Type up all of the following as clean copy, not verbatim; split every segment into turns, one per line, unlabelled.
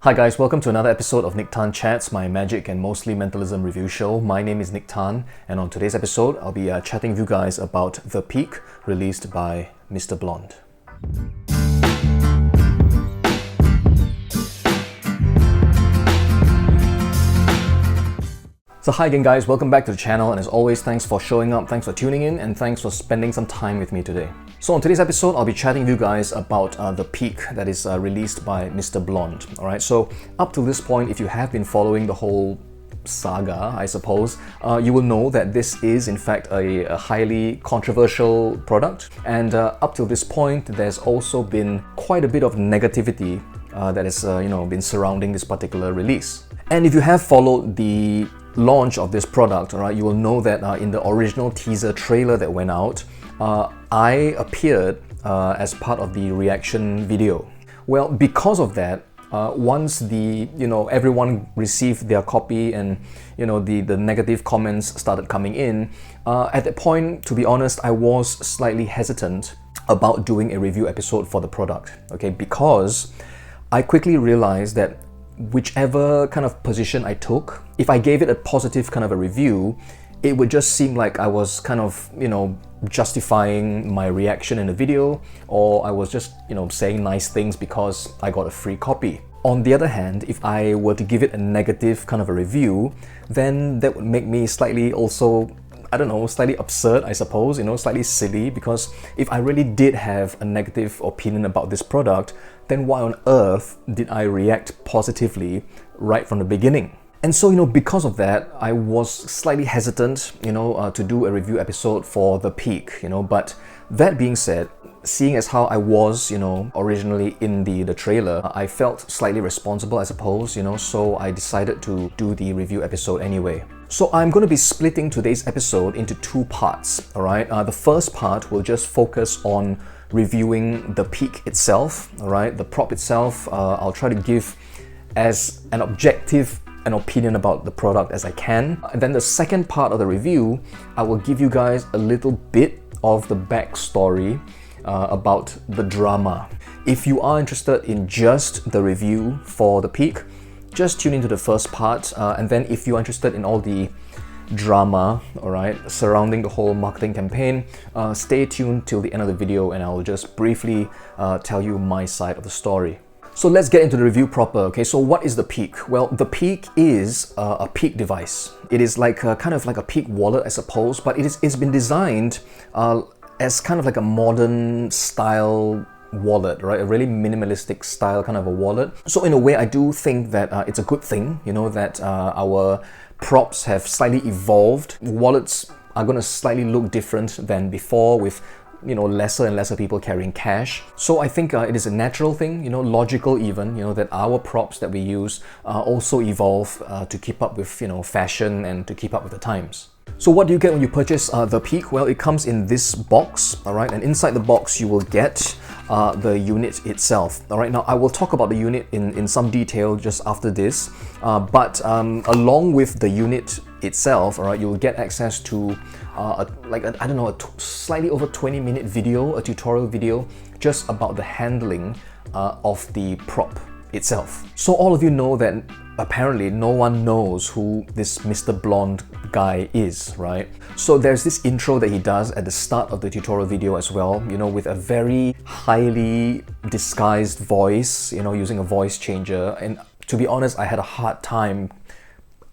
Hi guys, welcome to another episode of Nick Tan Chats, my magic and mostly mentalism review show. My name is Nick Tan, and on today's episode, I'll be chatting with you guys about The Peak, released by Mr. Blonde. So hi again guys, welcome back to the channel, and as always, thanks for showing up, thanks for tuning in, and thanks for spending some time with me today. So on today's episode, I'll be chatting with you guys about The Peak that is released by Mr. Blonde. Alright, so up to this point, if you have been following the whole saga, I suppose, you will know that this is in fact a highly controversial product, and up to this point, there's also been quite a bit of negativity that has been surrounding this particular release. And if you have followed the launch of this product, alright, you will know that in the original teaser trailer that went out, I appeared as part of the reaction video. Well, because of that, once everyone received their copy and the negative comments started coming in, at that point, to be honest, I was slightly hesitant about doing a review episode for the product, okay, because I quickly realized that whichever kind of position I took, if I gave it a positive kind of a review, it would just seem like I was kind of, justifying my reaction in the video, or I was just, saying nice things because I got a free copy. On the other hand, if I were to give it a negative kind of a review, then that would make me slightly also, slightly absurd, I suppose, slightly silly, because if I really did have a negative opinion about this product, then why on earth did I react positively right from the beginning? And so, because of that, I was slightly hesitant, to do a review episode for The Peak, but that being said, seeing as how I was, originally in the trailer, I felt slightly responsible, I suppose, so I decided to do the review episode anyway. So I'm going to be splitting today's episode into two parts, alright? The first part will just focus on reviewing The Peak itself, alright? The prop itself. I'll try to give as an objective an opinion about the product as I can. And then the second part of the review, I will give you guys a little bit of the backstory about the drama. If you are interested in just the review for The Peak, just tune into the first part, and then if you're interested in all the drama, alright, surrounding the whole marketing campaign, stay tuned till the end of the video and I'll just briefly tell you my side of the story. So let's get into the review proper, okay? So what is The Peak? Well, The Peak is a Peak device. It is like kind of like a Peak wallet, I suppose, but it's been designed as kind of like a modern style wallet, right? A really minimalistic style kind of a wallet. So in a way, I do think that it's a good thing, that our props have slightly evolved. Wallets are going to slightly look different than before, with lesser and lesser people carrying cash. So I think it is a natural thing, logical even, that our props that we use also evolve to keep up with, fashion and to keep up with the times. So what do you get when you purchase The Peak? Well, it comes in this box, alright, and inside the box you will get the unit itself. Alright, now I will talk about the unit in some detail just after this, but along with the unit itself, alright, you will get access to a slightly over 20-minute video, a tutorial video, just about the handling of the prop itself. So all of you know that apparently no one knows who this Mr. Blonde guy is, right? So there's this intro that he does at the start of the tutorial video as well, with a very highly disguised voice, using a voice changer. And to be honest, I had a hard time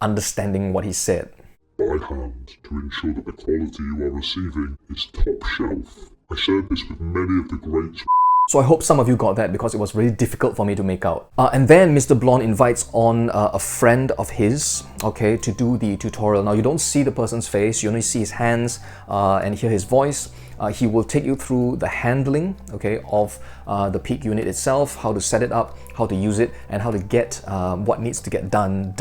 understanding what he said.
By hand, to ensure that the quality you are receiving is top shelf. I shared this with many of the greats.
So I hope some of you got that, because it was really difficult for me to make out. And then Mr. Blonde invites on a friend of his, okay, to do the tutorial. Now you don't see the person's face, you only see his hands and hear his voice. He will take you through the handling, okay, of the Peak unit itself, how to set it up, how to use it, and how to get what needs to get done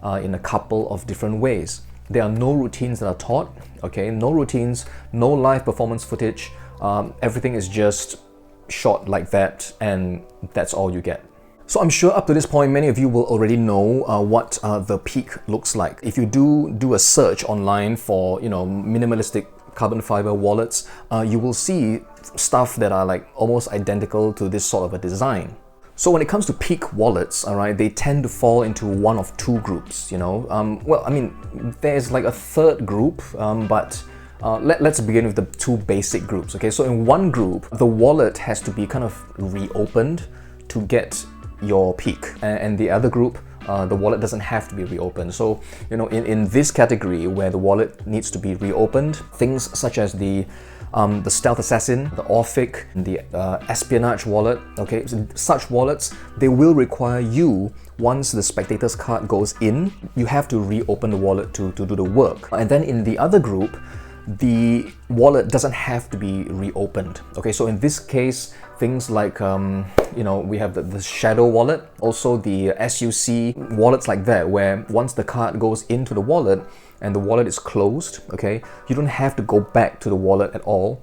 in a couple of different ways. There are no routines that are taught, okay, no routines, no live performance footage. Everything is just shot like that, and that's all you get. So I'm sure up to this point, many of you will already know what The Peak looks like. If you do a search online for, minimalistic carbon fiber wallets, you will see stuff that are like almost identical to this sort of a design. So when it comes to peak wallets, all right, they tend to fall into one of two groups, you know. Well, I mean, there's like a third group, but let's begin with the two basic groups, okay? So in one group, the wallet has to be kind of reopened to get your peak. And the other group, the wallet doesn't have to be reopened. So, you know, in this category where the wallet needs to be reopened, things such as the Stealth Assassin, the Orphic, the Espionage wallet, okay, so such wallets, they will require you, once the spectator's card goes in, you have to reopen the wallet to do the work. And then in the other group, the wallet doesn't have to be reopened. Okay, so in this case, things like, you know, we have the Shadow wallet, also the SUC wallets like that, where once the card goes into the wallet and the wallet is closed, okay, you don't have to go back to the wallet at all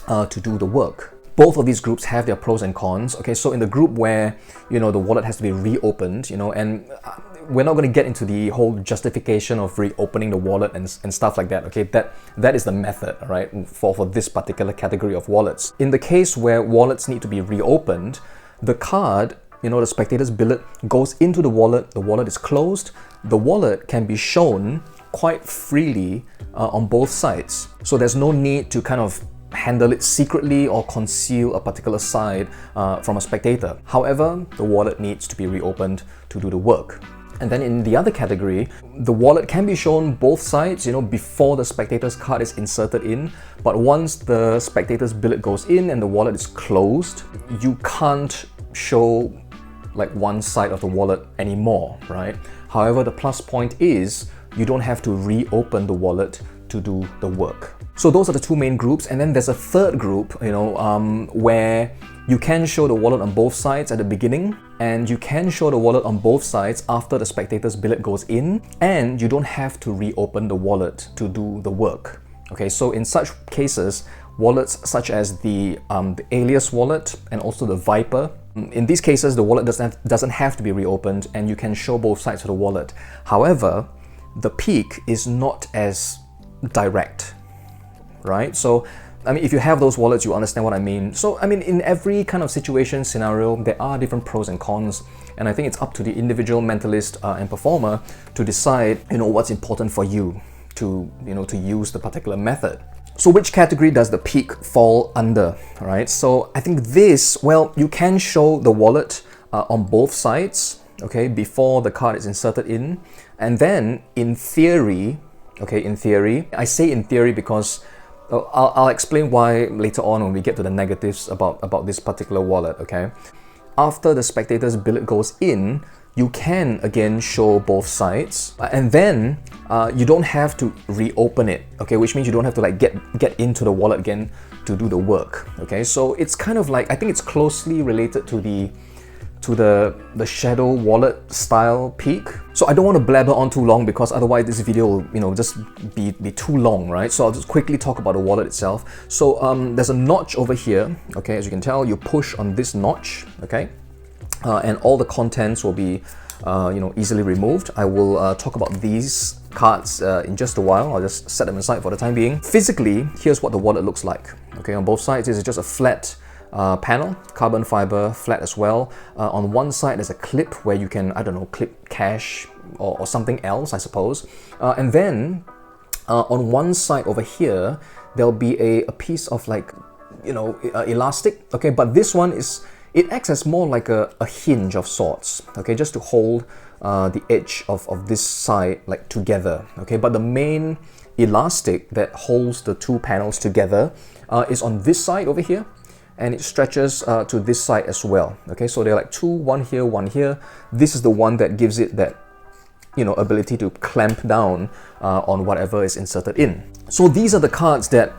to do the work. Both of these groups have their pros and cons. Okay, so in the group where, you know, the wallet has to be reopened, you know, and we're not going to get into the whole justification of reopening the wallet and stuff like that. Okay, that is the method, all right, for this particular category of wallets. In the case where wallets need to be reopened, the card, you know, the spectator's billet goes into the wallet is closed, the wallet can be shown quite freely on both sides. So there's no need to kind of handle it secretly or conceal a particular side from a spectator. However, the wallet needs to be reopened to do the work. And then in the other category, the wallet can be shown both sides, you know, before the spectator's card is inserted in, but once the spectator's billet goes in and the wallet is closed, you can't show like one side of the wallet anymore, right? However, the plus point is you don't have to reopen the wallet to do the work. So those are the two main groups, and then there's a third group, you know, where you can show the wallet on both sides at the beginning, and you can show the wallet on both sides after the spectator's billet goes in, and you don't have to reopen the wallet to do the work. Okay, so in such cases, wallets such as the Alias wallet and also the Viper, in these cases, the wallet doesn't have to be reopened, and you can show both sides of the wallet. However, the peak is not as direct, right? So, I mean, if you have those wallets, you understand what I mean. So, I mean, in every kind of situation, scenario, there are different pros and cons, and I think it's up to the individual mentalist and performer to decide, you know, what's important for you to, you know, to use the particular method. So which category does the peak fall under, right? So I think this, well, you can show the wallet on both sides, okay, before the card is inserted in, and then in theory, okay, in theory, I say in theory because I'll explain why later on when we get to the negatives about this particular wallet, okay? After the spectator's billet goes in, you can again show both sides, and then you don't have to reopen it, okay? Which means you don't have to like get into the wallet again to do the work, okay? So it's kind of like, I think it's closely related to the Shadow wallet style peak. So I don't want to blabber on too long because otherwise this video will, you know, just be too long, right? So I'll just quickly talk about the wallet itself. So there's a notch over here, okay? As you can tell, you push on this notch, okay? And all the contents will be, you know, easily removed. I will talk about these cards in just a while. I'll just set them aside for the time being. Physically, here's what the wallet looks like. Okay, on both sides, this is just a flat panel, carbon fiber, flat as well. On one side, there's a clip where you can, I don't know, clip cash or something else, I suppose. And then on one side over here, there'll be a piece of like, you know, elastic. Okay, but this one is, it acts as more like a hinge of sorts, okay, just to hold the edge of this side like together, okay. But the main elastic that holds the two panels together is on this side over here, and it stretches to this side as well, okay. So they're like two, one here, one here. This is the one that gives it that, you know, ability to clamp down on whatever is inserted in. So these are the cards that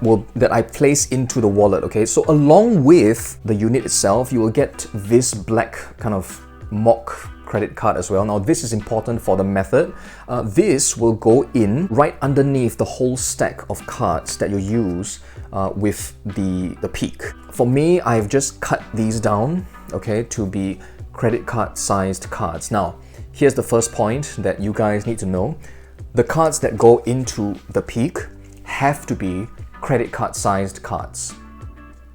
I place into the wallet, okay? So along with the unit itself, you will get this black kind of mock credit card as well. Now this is important for the method. This will go in right underneath the whole stack of cards that you use with the peak. For me, I've just cut these down, okay, to be credit card sized cards. Now, here's the first point that you guys need to know. The cards that go into the peak have to be credit card sized cards.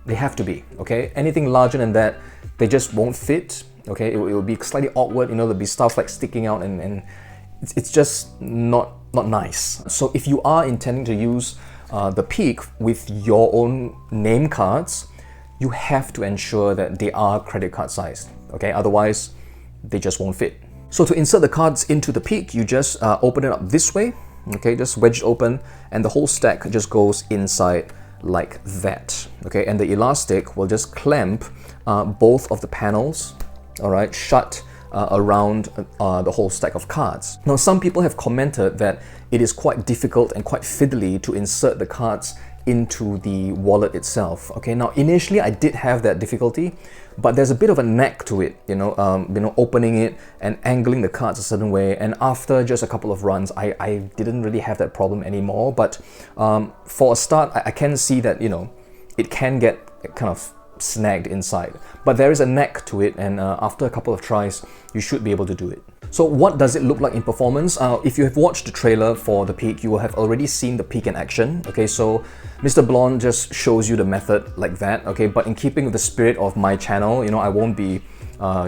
They have to be, okay? Anything larger than that, they just won't fit, Okay, it will be slightly awkward, you know, there'll be stuff like sticking out, and it's just not nice. So if you are intending to use the peak with your own name cards, you have to ensure that they are credit card sized, okay? Otherwise, they just won't fit. So to insert the cards into the peak, you just open it up this way, okay? Just wedge it open, and the whole stack just goes inside like that, okay? And the elastic will just clamp both of the panels, all right, shut around the whole stack of cards. Now, some people have commented that it is quite difficult and quite fiddly to insert the cards into the wallet itself. Okay, now initially I did have that difficulty, but there's a bit of a knack to it, you know, opening it and angling the cards a certain way. And after just a couple of runs, I didn't really have that problem anymore. But for a start, I can see that, you know, it can get kind of snagged inside, but there is a knack to it, and after a couple of tries you should be able to do it. So what does it look like in performance? If you have watched the trailer for the peak, you will have already seen the peak in action. Okay, so Mr. Blonde just shows you the method like that, okay, but in keeping with the spirit of my channel, you know, I won't be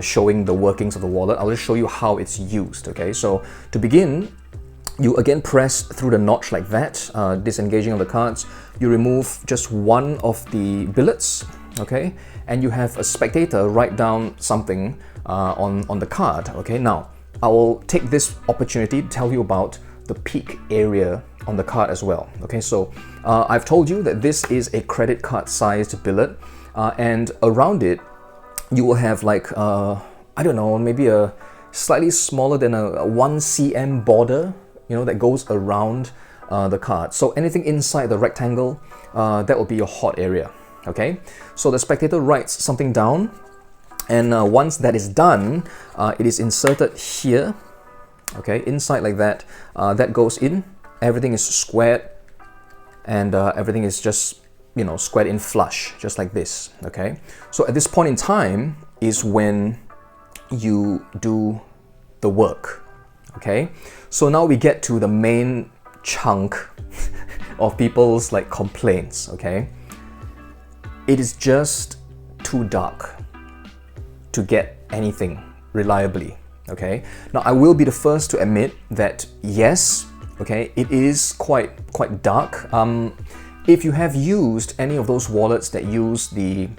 showing the workings of the wallet. I'll just show you how it's used. Okay, so to begin, you again press through the notch like that, disengaging of the cards. You remove just one of the billets, okay, and you have a spectator write down something on the card. Okay, now I will take this opportunity to tell you about the peak area on the card as well. Okay, so I've told you that this is a credit card sized billet, and around it you will have like I don't know, maybe a slightly smaller than a 1 cm border, you know, that goes around the card. So anything inside the rectangle, that will be your hot area. Okay, so the spectator writes something down, and once that is done, it is inserted here, okay, inside like that. That goes in, everything is squared, and everything is just, you know, squared in flush, just like this. Okay, so at this point in time is when you do the work. Okay, so now we get to the main chunk of people's like complaints. Okay, it is just too dark to get anything reliably. Okay, now I will be the first to admit that yes, okay, it is quite dark. If you have used any of those wallets that use the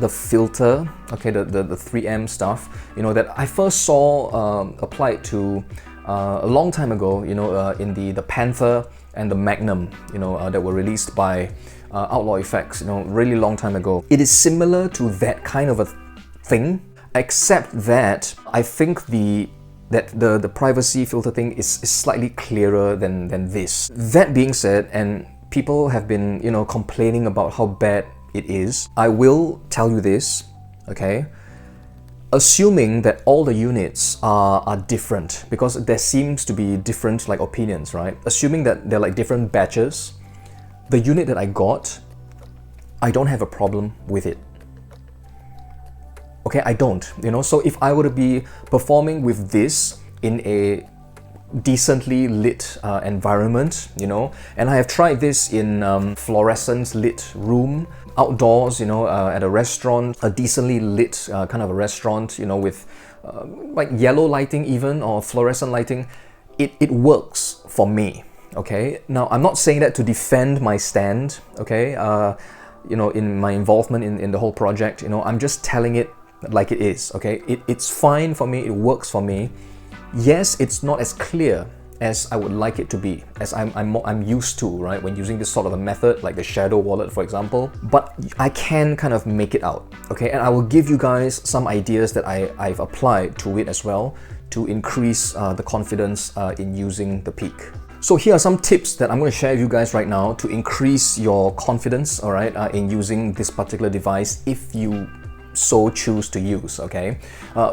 filter, okay, the 3M stuff, you know, that I first saw applied to a long time ago, you know, in the Panther and the Magnum, you know, that were released by Outlaw Effects, you know, really long time ago. It is similar to that kind of a thing, except that I think the privacy filter thing is slightly clearer than this. That being said, and people have been, you know, complaining about how bad it is, I will tell you this, okay? Assuming that all the units are different, because there seems to be different like opinions, right? Assuming that they're like different batches, the unit that I got, I don't have a problem with it. Okay, I don't, you know, so if I were to be performing with this in a decently lit environment, you know, and I have tried this in fluorescent lit room, outdoors, you know, at a restaurant, a decently lit kind of a restaurant, you know, with like yellow lighting even, or fluorescent lighting, it works for me. Okay, now I'm not saying that to defend my stand, okay, you know, in my involvement in the whole project, you know, I'm just telling it like it is. Okay, it's fine for me, it works for me. Yes, it's not as clear as I would like it to be, as I'm used to, right, when using this sort of a method, like the shadow wallet, for example, but I can kind of make it out, okay, and I will give you guys some ideas that I've applied to it as well to increase the confidence in using the peak. So here are some tips that I'm going to share with you guys right now to increase your confidence, all right, in using this particular device if you so choose to use. Okay,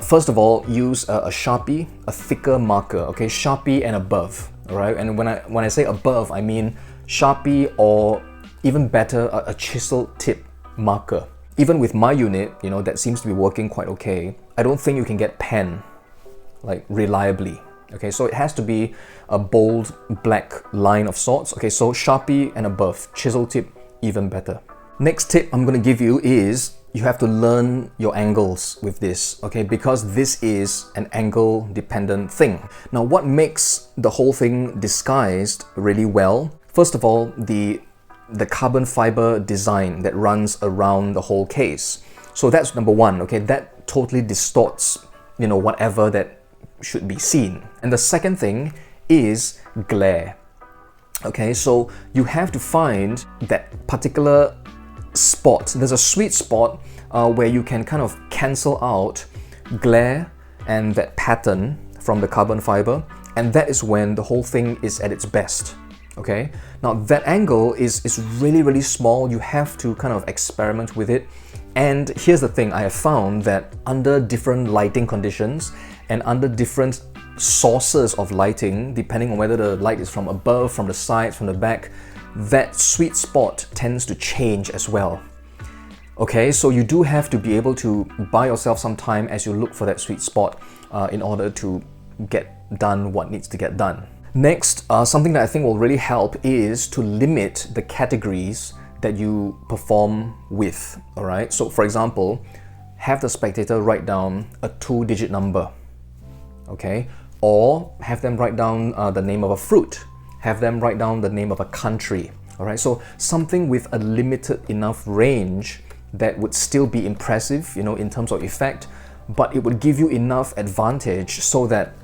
first of all, use a Sharpie, a thicker marker, okay, Sharpie and above. All right, and when I say above, I mean Sharpie, or even better, a chisel tip marker. Even with my unit, you know, that seems to be working quite okay, I don't think you can get pen like reliably. Okay, so it has to be a bold black line of sorts. Okay, so Sharpie and above, chisel tip even better. Next tip I'm going to give you is you have to learn your angles with this, okay? Because this is an angle dependent thing. Now, what makes the whole thing disguised really well? First of all, the carbon fiber design that runs around the whole case. So that's number one, okay? That totally distorts, whatever that should be seen. And the second thing is glare. Okay, so you have to find that particular spot. There's a sweet spot where you can kind of cancel out glare and that pattern from the carbon fiber, and that is when the whole thing is at its best. Okay, now that angle is really, really small. You have to kind of experiment with it. And here's the thing, I have found that under different lighting conditions and under different sources of lighting, depending on whether the light is from above, from the sides, from the back, that sweet spot tends to change as well. Okay, so you do have to be able to buy yourself some time as you look for that sweet spot in order to get done what needs to get done. Next, something that I think will really help is to limit the categories that you perform with. All right, so for example, have the spectator write down a 2-digit number. Okay, or have them write down the name of a fruit, have them write down the name of a country. All right, so something with a limited enough range that would still be impressive, in terms of effect, but it would give you enough advantage so that,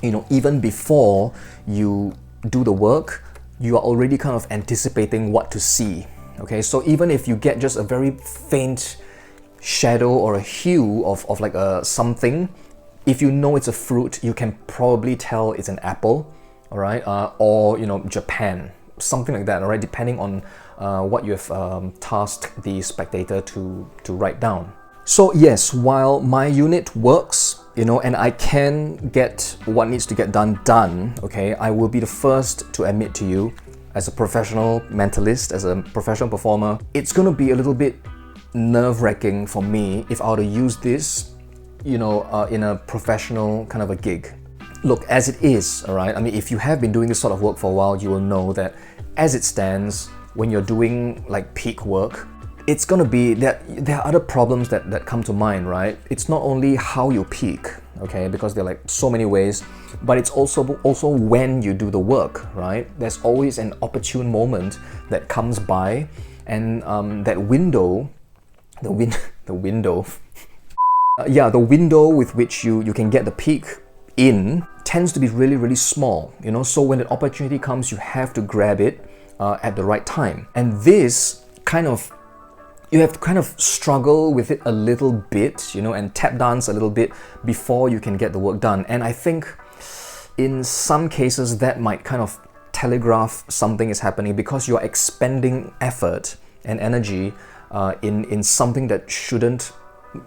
even before you do the work, you are already kind of anticipating what to see. Okay, so even if you get just a very faint shadow or a hue of like a something, if you know it's a fruit, you can probably tell it's an apple, all right, or Japan, something like that, all right, depending on what you have tasked the spectator to write down. So yes, while my unit works, and I can get what needs to get done, okay, I will be the first to admit to you, as a professional mentalist, as a professional performer, it's gonna be a little bit nerve-wracking for me if I were to use this in a professional kind of a gig. Look, as it is, all right, I mean, if you have been doing this sort of work for a while, you will know that as it stands, when you're doing like peak work, it's gonna be that there are other problems that come to mind, right? It's not only how you peak, okay, because there are like so many ways, but it's also when you do the work, right? There's always an opportune moment that comes by, and that window, the window with which you can get the peak in tends to be really, really small, so when an opportunity comes, you have to grab it at the right time. And this you have to kind of struggle with it a little bit, and tap dance a little bit before you can get the work done. And I think in some cases that might kind of telegraph something is happening, because you are expending effort and energy in something that shouldn't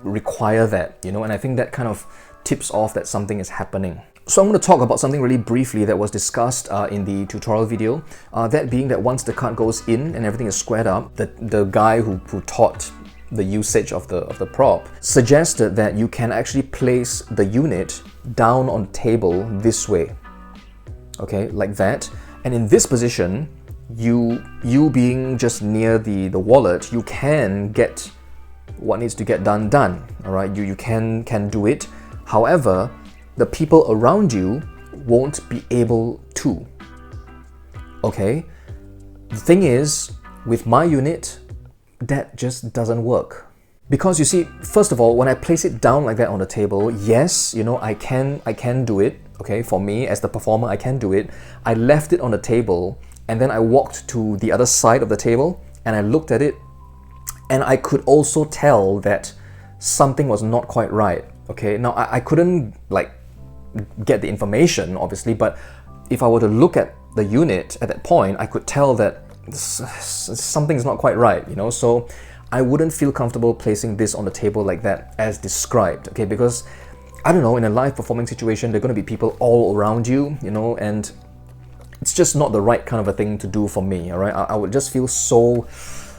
require that, and I think that kind of tips off that something is happening. So I'm going to talk about something really briefly that was discussed in the tutorial video, that being that once the card goes in and everything is squared up, the guy who taught the usage of the prop suggested that you can actually place the unit down on the table this way, okay, like that. And in this position, you being just near the wallet, you can get what needs to get done, all right? You can do it. However, the people around you won't be able to. Okay? The thing is, with my unit, that just doesn't work. Because you see, first of all, when I place it down like that on the table, yes, I can do it. Okay, for me as the performer, I can do it. I left it on the table, and then I walked to the other side of the table and I looked at it, and I could also tell that something was not quite right. Okay, now I couldn't like get the information, obviously, but if I were to look at the unit at that point, I could tell that something's not quite right, so I wouldn't feel comfortable placing this on the table like that as described, okay, because I don't know, in a live performing situation, there are going to be people all around you, and it's just not the right kind of a thing to do for me, all right? I would just feel so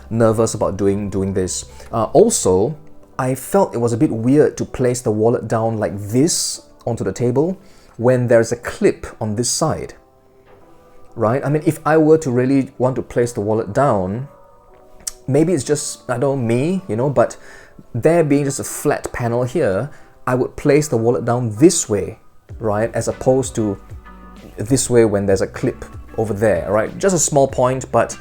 nervous about doing this. Also, I felt it was a bit weird to place the wallet down like this onto the table when there's a clip on this side, right? I mean, if I were to really want to place the wallet down, maybe it's just, I don't know, me, but there being just a flat panel here, I would place the wallet down this way, right? As opposed to this way when there's a clip over there, right? Just a small point, but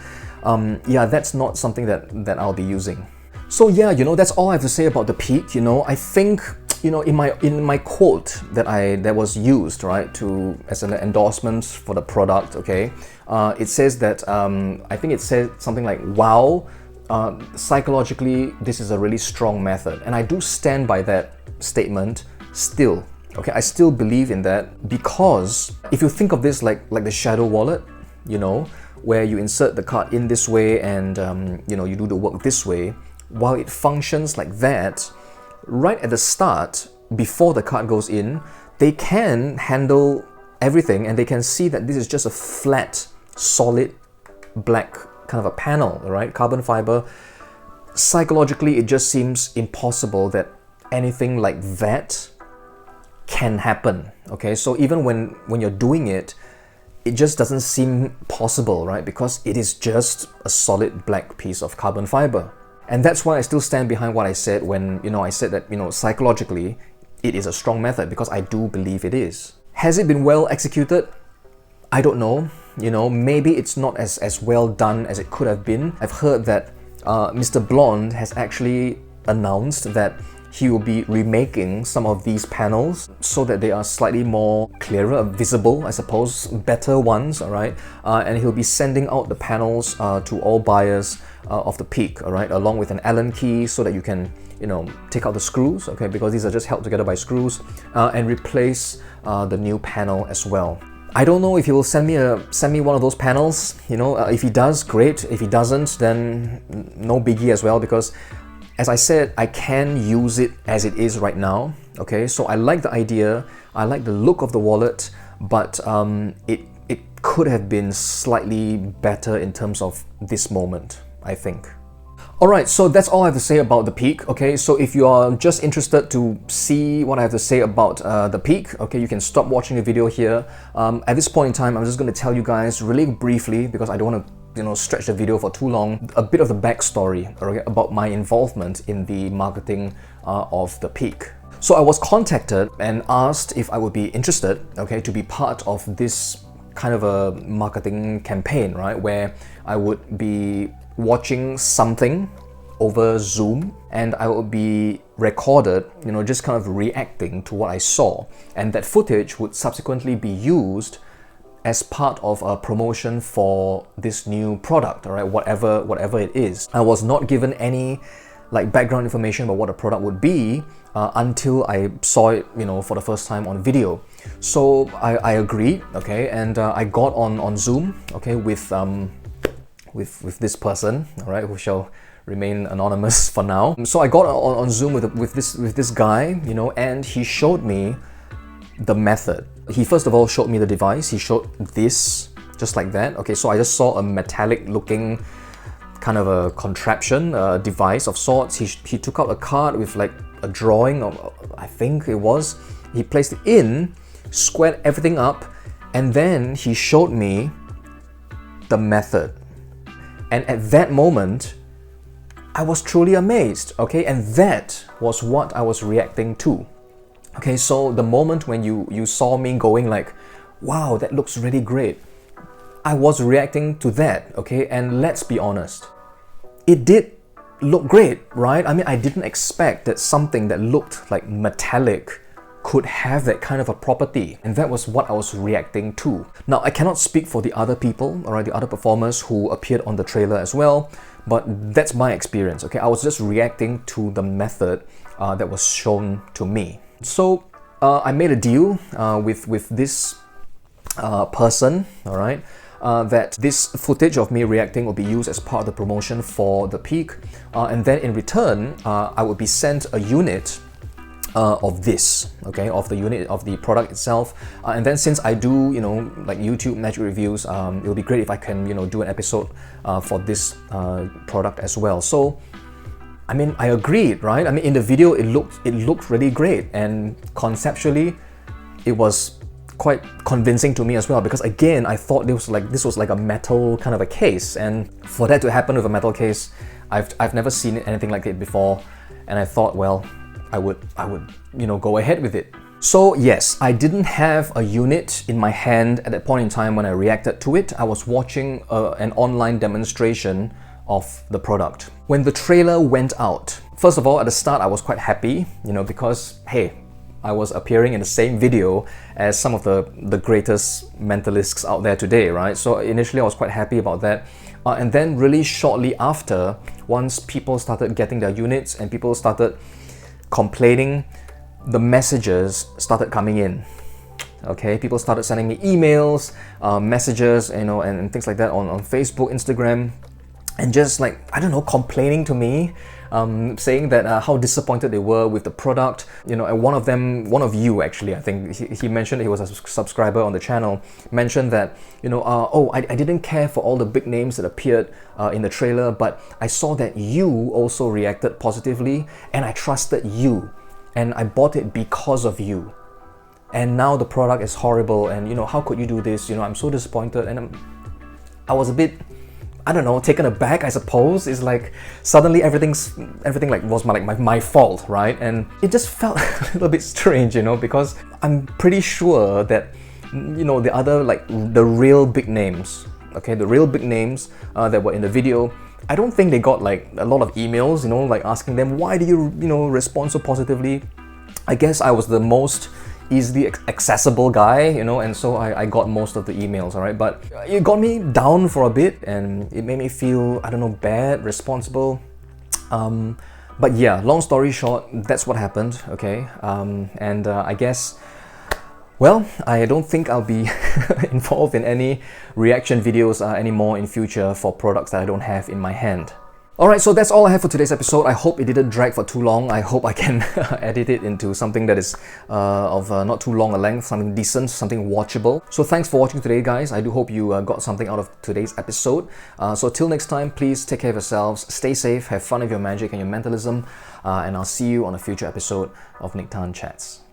yeah, that's not something that I'll be using. So yeah, that's all I have to say about the Peak. I think, in my quote that was used, right, as an endorsement for the product, okay, it says that I think it said something like, wow, psychologically this is a really strong method, and I do stand by that statement still. Okay, I still believe in that, because if you think of this like the shadow wallet, where you insert the card in this way and you do the work this way, while it functions like that, right at the start, before the card goes in, they can handle everything and they can see that this is just a flat, solid, black kind of a panel, right? Carbon fiber. Psychologically, it just seems impossible that anything like that can happen, okay? So even when you're doing it, it just doesn't seem possible, right? Because it is just a solid black piece of carbon fiber. And that's why I still stand behind what I said when, I said that, psychologically, it is a strong method, because I do believe it is. Has it been well executed? I don't know. Maybe it's not as well done as it could have been. I've heard that Mr. Blonde has actually announced that he will be remaking some of these panels so that they are slightly more clearer, visible, I suppose, better ones, all right? And he'll be sending out the panels to all buyers of the Peak, all right, along with an Allen key so that you can, take out the screws, okay, because these are just held together by screws, and replace the new panel as well. I don't know if he will send me one of those panels. If he does, great. If he doesn't, then no biggie as well, because as I said, I can use it as it is right now, okay? So I like the idea, I like the look of the wallet, but it could have been slightly better in terms of this moment, I think. Alright, so that's all I have to say about the Peak, okay? So if you are just interested to see what I have to say about the Peak, okay, you can stop watching the video here. At this point in time, I'm just going to tell you guys really briefly, because I don't want to stretch the video for too long, a bit of the backstory, okay, about my involvement in the marketing of the Peak. So I was contacted and asked if I would be interested, okay, to be part of this kind of a marketing campaign, right, where I would be watching something over Zoom and I would be recorded, just kind of reacting to what I saw, and that footage would subsequently be used as part of a promotion for this new product, all right, whatever it is. I was not given any background information about what the product would be until I saw it, for the first time on video. So I agreed, okay, and I got on Zoom, okay, with this person, all right, who shall remain anonymous for now. So I got on Zoom with this guy, and he showed me the method. He first of all showed me the device. He showed this, just like that. Okay, so I just saw a metallic looking kind of a contraption, a device of sorts. He took out a card with a drawing of, I think it was. He placed it in, squared everything up, and then he showed me the method. And at that moment, I was truly amazed, okay? And that was what I was reacting to. Okay, so the moment when you saw me going wow, that looks really great, I was reacting to that, okay? And let's be honest, it did look great, right? I mean, I didn't expect that something that looked like metallic could have that kind of a property, and that was what I was reacting to. Now, I cannot speak for the other people, all right, the other performers who appeared on the trailer as well, but that's my experience, okay? I was just reacting to the method that was shown to me. So I made a deal with this person, all right, that this footage of me reacting will be used as part of the promotion for the Peak, and then in return, I would be sent a unit of this, okay, of the unit of the product itself, and then since I do, YouTube magic reviews, it would be great if I can, do an episode for this product as well. So I mean, I agreed, right? I mean, in the video, it looked really great, and conceptually, it was quite convincing to me as well, because again, I thought this was like a metal kind of a case, and for that to happen with a metal case, I've never seen anything like it before, and I thought, well, I would go ahead with it. So yes, I didn't have a unit in my hand at that point in time when I reacted to it. I was watching an online demonstration of the product. When the trailer went out, first of all, at the start I was quite happy, because hey, I was appearing in the same video as some of the greatest mentalists out there today, right? So initially I was quite happy about that. And then really shortly after, once people started getting their units and people started complaining, the messages started coming in. Okay, people started sending me emails, messages, and things like that on Facebook, Instagram, and just like, I don't know, complaining to me, saying that how disappointed they were with the product. And one of you actually, I think he mentioned, he was a subscriber on the channel, mentioned that, oh, I didn't care for all the big names that appeared in the trailer, but I saw that you also reacted positively, and I trusted you, and I bought it because of you. And now the product is horrible, and how could you do this? I'm so disappointed, and I was a bit, I don't know, taken aback, I suppose. It's like suddenly everything like was my fault, right? And it just felt a little bit strange, because I'm pretty sure that the other, like, the real big names, okay, the real big names that were in the video, I don't think they got like a lot of emails, like asking them, why do you respond so positively? I guess I was the most easily accessible guy, and so I got most of the emails, alright? But it got me down for a bit, and it made me feel, I don't know, bad, responsible. But yeah, long story short, that's what happened, okay? I guess, well, I don't think I'll be involved in any reaction videos anymore in future for products that I don't have in my hand. Alright, so that's all I have for today's episode. I hope it didn't drag for too long. I hope I can edit it into something that is of not too long a length, something decent, something watchable. So thanks for watching today, guys. I do hope you got something out of today's episode. So till next time, please take care of yourselves, stay safe, have fun with your magic and your mentalism, and I'll see you on a future episode of Nique Chats.